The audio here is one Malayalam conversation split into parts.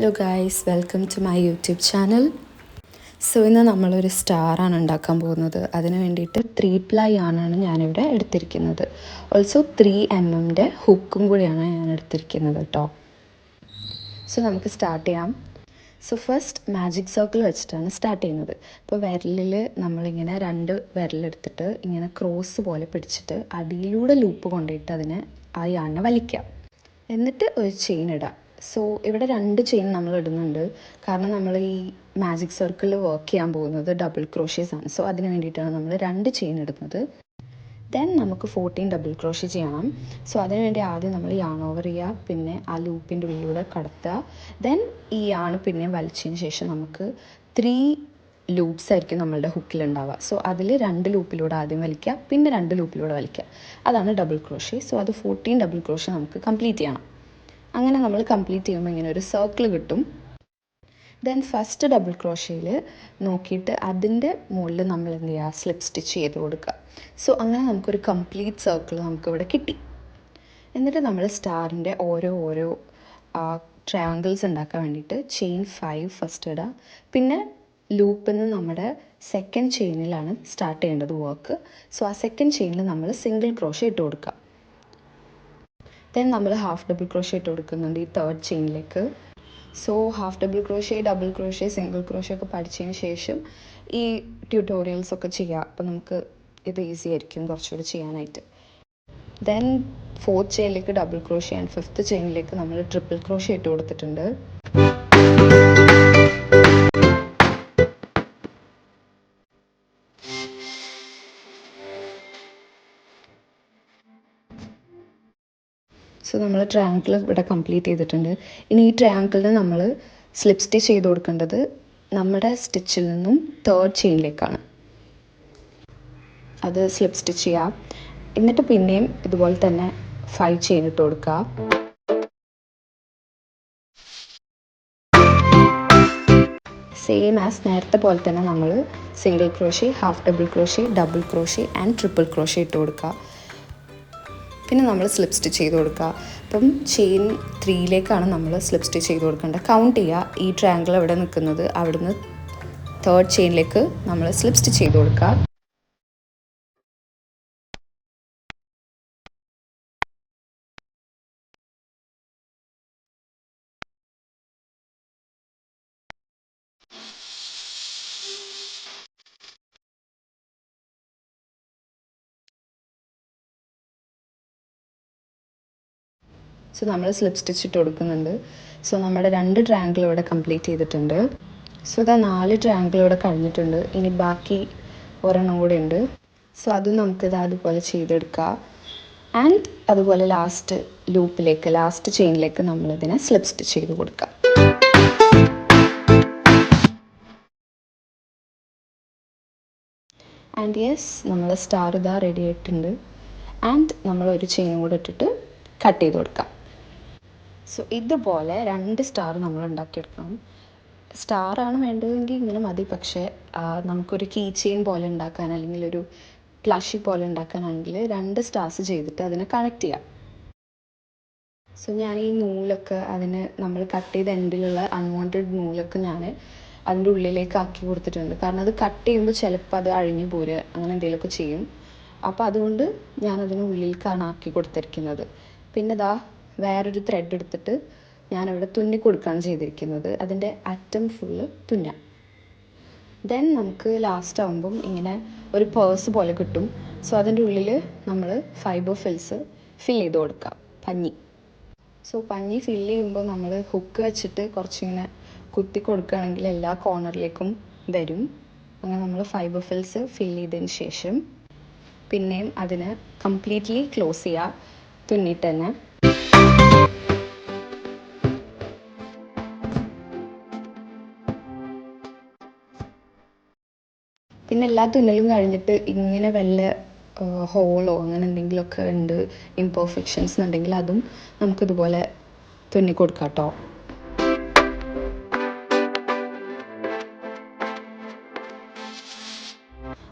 Hello guys, welcome to my YouTube channel. So ഇന്ന് നമ്മളൊരു സ്റ്റാറാണ് ഉണ്ടാക്കാൻ പോകുന്നത്. അതിന് വേണ്ടിയിട്ട് 3 പ്ലൈ ആണ് ഞാനിവിടെ എടുത്തിരിക്കുന്നത്. ഓൾസോ 3mm ഹുക്കും കൂടിയാണ് ഞാൻ എടുത്തിരിക്കുന്നത് കേട്ടോ. സോ നമുക്ക് സ്റ്റാർട്ട് ചെയ്യാം. സോ ഫസ്റ്റ് മാജിക് സർക്കിൾ വെച്ചിട്ടാണ് സ്റ്റാർട്ട് ചെയ്യുന്നത്. ഇപ്പോൾ വിരലിൽ നമ്മളിങ്ങനെ 2 വിരലെടുത്തിട്ട് ഇങ്ങനെ ക്രോസ് പോലെ പിടിച്ചിട്ട് അടിയിലൂടെ ലൂപ്പ് കൊണ്ടുപോയിട്ട് അതിനെ ആ യാണിനെ വലിക്കാം. എന്നിട്ട് ഒരു ചെയിൻ ഇടാം. സോ ഇവിടെ 2 ചെയിൻ നമ്മൾ ഇടുന്നുണ്ട്, കാരണം നമ്മൾ ഈ മാജിക് സർക്കിളിൽ വർക്ക് ചെയ്യാൻ പോകുന്നത് ഡബിൾ ക്രോഷ്യേസ് ആണ്. സോ അതിന് വേണ്ടിയിട്ടാണ് നമ്മൾ 2 ചെയിൻ ഇടുന്നത്. ദെൻ നമുക്ക് 14 ഡബിൾ ക്രോഷ്യ ചെയ്യണം. സോ അതിന് വേണ്ടി ആദ്യം നമ്മൾ യാൺ ഓവർ ചെയ്യുക, പിന്നെ ആ ലൂപ്പിൻ്റെ ഉള്ളിലൂടെ കടത്തുക. ദെൻ ഈ യാൺ പിന്നെ വലിച്ചതിന് ശേഷം നമുക്ക് 3 ലൂപ്സ് ആയിരിക്കും നമ്മളുടെ ഹുക്കിലുണ്ടാവുക. സോ അതിൽ 2 ലൂപ്പിലൂടെ ആദ്യം വലിക്കുക, പിന്നെ 2 ലൂപ്പിലൂടെ വലിക്കുക. അതാണ് ഡബിൾ ക്രോഷ്യ. സോ അത് 14 ഡബിൾ ക്രോഷ്യ നമുക്ക് കംപ്ലീറ്റ് ചെയ്യണം. അങ്ങനെ നമ്മൾ കംപ്ലീറ്റ് ചെയ്യുമ്പോൾ ഇങ്ങനെ ഒരു സർക്കിൾ കിട്ടും. ദെൻ ഫസ്റ്റ് ഡബിൾ ക്രോഷ്യയിൽ നോക്കിയിട്ട് അതിൻ്റെ മുകളിൽ നമ്മൾ എന്ത് ചെയ്യുക, സ്ലിപ്പ് സ്റ്റിച്ച് ചെയ്ത് കൊടുക്കുക. സോ അങ്ങനെ നമുക്കൊരു കംപ്ലീറ്റ് സർക്കിൾ നമുക്കിവിടെ കിട്ടി. എന്നിട്ട് നമ്മൾ സ്റ്റാറിൻ്റെ ഓരോ ട്രയാങ്കിൾസ് ഉണ്ടാക്കാൻ വേണ്ടിയിട്ട് ചെയിൻ 5 ഫസ്റ്റ് ഇടുക. പിന്നെ ലൂപ്പിൽ നിന്ന് നമ്മുടെ സെക്കൻഡ് ചെയിനിലാണ് സ്റ്റാർട്ട് ചെയ്യേണ്ടത് വർക്ക്. സോ ആ സെക്കൻഡ് ചെയിനിൽ നമ്മൾ സിംഗിൾ ക്രോഷ്യ ഇട്ട് കൊടുക്കുക. ദെൻ നമ്മൾ ഹാഫ് ഡബിൾ ക്രോഷ്യ ഇട്ട് കൊടുക്കുന്നുണ്ട് ഈ തേർഡ് ചെയിനിലേക്ക്. So half double crochet, double crochet, single crochet ഒക്കെ പഠിച്ചതിന് ശേഷം ഈ ട്യൂട്ടോറിയൽസ് ഒക്കെ ചെയ്യുക. അപ്പോൾ നമുക്ക് ഇത് ഈസി ആയിരിക്കും കുറച്ചുകൂടി ചെയ്യാനായിട്ട്. ദെൻ ഫോർത്ത് ചെയിനിലേക്ക് ഡബിൾ ക്രോഷ്യ ആൻഡ് ഫിഫ്ത്ത് ചെയിനിലേക്ക് നമ്മൾ ട്രിപ്പിൾ ക്രോഷ്യ ഇട്ട് കൊടുത്തിട്ടുണ്ട്. സോ നമ്മൾ ട്രയാങ്കിൾ ഇവിടെ കംപ്ലീറ്റ് ചെയ്തിട്ടുണ്ട്. ഇനി ഈ ട്രയാങ്കിളിന് നമ്മൾ സ്ലിപ്പ് സ്റ്റിച്ച് ചെയ്ത് കൊടുക്കേണ്ടത് നമ്മുടെ സ്റ്റിച്ചിൽ നിന്നും തേർഡ് ചെയിനിലേക്കാണ്. അത് സ്ലിപ്പ് സ്റ്റിച്ച് ചെയ്യാം. എന്നിട്ട് പിന്നെയും ഇതുപോലെ തന്നെ 5 ചെയിൻ ഇട്ട് കൊടുക്കുക. സെയിം ആസ് നേരത്തെ പോലെ തന്നെ നമ്മൾ single crochet, half double crochet, double crochet and triple crochet ഇട്ട് കൊടുക്കുക. പിന്നെ നമ്മൾ സ്ലിപ്പ് സ്റ്റിച്ച് ചെയ്ത് കൊടുക്കുക. അപ്പം ചെയിൻ 3ലേക്കാണ് നമ്മൾ സ്ലിപ്പ് സ്റ്റിച്ച് ചെയ്ത് കൊടുക്കേണ്ടത്. കൗണ്ട് ചെയ്യുക, ഈ ട്രയാങ്കിൾ എവിടെ നിൽക്കുന്നത് അവിടുന്ന് തേർഡ് ചെയിനിലേക്ക് നമ്മൾ സ്ലിപ്പ് സ്റ്റിച്ച് ചെയ്ത് കൊടുക്കുക. സോ നമ്മൾ സ്ലിപ്പ് സ്റ്റിച്ച് ഇട്ട് കൊടുക്കുന്നുണ്ട്. സോ നമ്മുടെ 2 ട്രയാങ്കിൾ ഇവിടെ കംപ്ലീറ്റ് ചെയ്തിട്ടുണ്ട്. സോ ഇതാ 4 ട്രയാങ്കിൾ ഇവിടെ കഴിഞ്ഞിട്ടുണ്ട്. ഇനി ബാക്കി ഒരെണ്ണം കൂടെ ഉണ്ട്. സോ അതും നമുക്കിത് അതുപോലെ ചെയ്തെടുക്കുക. ആൻഡ് അതുപോലെ ലാസ്റ്റ് ലൂപ്പിലേക്ക്, ലാസ്റ്റ് ചെയിനിലേക്ക് നമ്മളിതിനെ സ്ലിപ്പ് സ്റ്റിച്ച് ചെയ്ത് കൊടുക്കുക. ആൻഡ് യെസ്, നമ്മൾ സ്റ്റാർ ഇതാ റെഡി ആയിട്ടുണ്ട്. ആൻഡ് നമ്മൾ ഒരു ചെയിനും കൂടെ ഇട്ടിട്ട് കട്ട് ചെയ്ത് കൊടുക്കാം. സോ ഇതുപോലെ 2 സ്റ്റാർ നമ്മൾ ഉണ്ടാക്കിയെടുക്കണം. സ്റ്റാറാണ് വേണ്ടതെങ്കിൽ ഇങ്ങനെ മതി, പക്ഷേ നമുക്കൊരു കീ ചെയിൻ പോലെ ഉണ്ടാക്കാൻ അല്ലെങ്കിൽ ഒരു പ്ലഷി പോലെ ഉണ്ടാക്കാനാണെങ്കിൽ 2 സ്റ്റാർസ് ചെയ്തിട്ട് അതിനെ കണക്ട് ചെയ്യാം. സോ ഞാൻ ഈ നൂലൊക്കെ അതിന് നമ്മൾ കട്ട് ചെയ്ത എൻഡിലുള്ള അൺവാണ്ടഡ് നൂലൊക്കെ ഞാൻ അതിൻ്റെ ഉള്ളിലേക്ക് ആക്കി കൊടുത്തിട്ടുണ്ട്. കാരണം അത് കട്ട് ചെയ്യുമ്പോൾ ചിലപ്പോൾ അത് അഴിഞ്ഞു പോരുക അങ്ങനെ എന്തെങ്കിലുമൊക്കെ ചെയ്യും. അപ്പോൾ അതുകൊണ്ട് ഞാനതിന് ഉള്ളിലേക്കാണ് ആക്കി കൊടുത്തിരിക്കുന്നത്. പിന്നെ ഇതാ വേറൊരു ത്രെഡ് എടുത്തിട്ട് ഞാനവിടെ തുന്നി കൊടുക്കുകയാണ് ചെയ്തിരിക്കുന്നത്. അതിൻ്റെ അറ്റം ഫുള്ള് തുന്നാം. ദെൻ നമുക്ക് ലാസ്റ്റ് ആകുമ്പം ഇങ്ങനെ ഒരു പേഴ്സ് പോലെ കിട്ടും. സോ അതിൻ്റെ ഉള്ളിൽ നമ്മൾ ഫൈബർ ഫിൽസ് ഫിൽ ചെയ്ത് കൊടുക്കാം, പഞ്ഞി. സോ പഞ്ഞി ഫില്ല് ചെയ്യുമ്പോൾ നമ്മൾ ഹുക്ക് വെച്ചിട്ട് കുറച്ചിങ്ങനെ കുത്തി കൊടുക്കുകയാണെങ്കിൽ എല്ലാ കോർണറിലേക്കും വരും. അങ്ങനെ നമ്മൾ ഫൈബർ ഫിൽസ് ഫില്ല് ചെയ്തതിന് ശേഷം പിന്നെയും അതിന് കംപ്ലീറ്റ്ലി ക്ലോസ് ചെയ്യുക തുന്നിയിട്ട് തന്നെ. പിന്നെ എല്ലാ തുന്നലും കഴിഞ്ഞിട്ട് ഇങ്ങനെ വല്ല ഹോളോ അങ്ങനെ എന്തെങ്കിലുമൊക്കെ ഉണ്ട്, ഇംപെർഫെക്ഷൻസ് എന്നുണ്ടെങ്കിൽ അതും നമുക്കിതുപോലെ തുന്നി കൊടുക്കാം കേട്ടോ.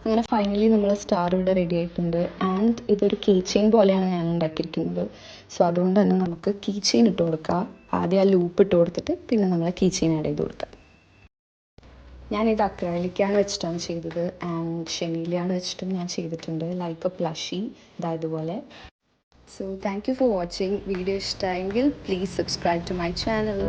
അങ്ങനെ ഫൈനലി നമ്മൾ സ്റ്റാർ ഇവിടെ റെഡി ആയിട്ടുണ്ട്. ആൻഡ് ഇതൊരു കീ ചെയിൻ പോലെയാണ് ഞാൻ ഉണ്ടാക്കിയിരിക്കുന്നത്. സോ അതുകൊണ്ട് തന്നെ നമുക്ക് കീ ചെയിൻ ഇട്ട് കൊടുക്കാം. ആദ്യം ആ ലൂപ്പ് ഇട്ട് കൊടുത്തിട്ട് പിന്നെ നമ്മൾ കീ ചെയിൻ ആഡ് ചെയ്ത് കൊടുക്കാം. ഞാനിത് അക്രലിക്കാണ് വെച്ചിട്ടാണ് ചെയ്തത്. ആൻഡ് ഷെമീലിയാണ് വെച്ചിട്ടും ഞാൻ ചെയ്തിട്ടുണ്ട്. ലൈക്ക് എ പ്ലഷി ഇതായതുപോലെ. So thank you for watching. Video ഇഷ്ടമായെങ്കിൽ please subscribe to my channel.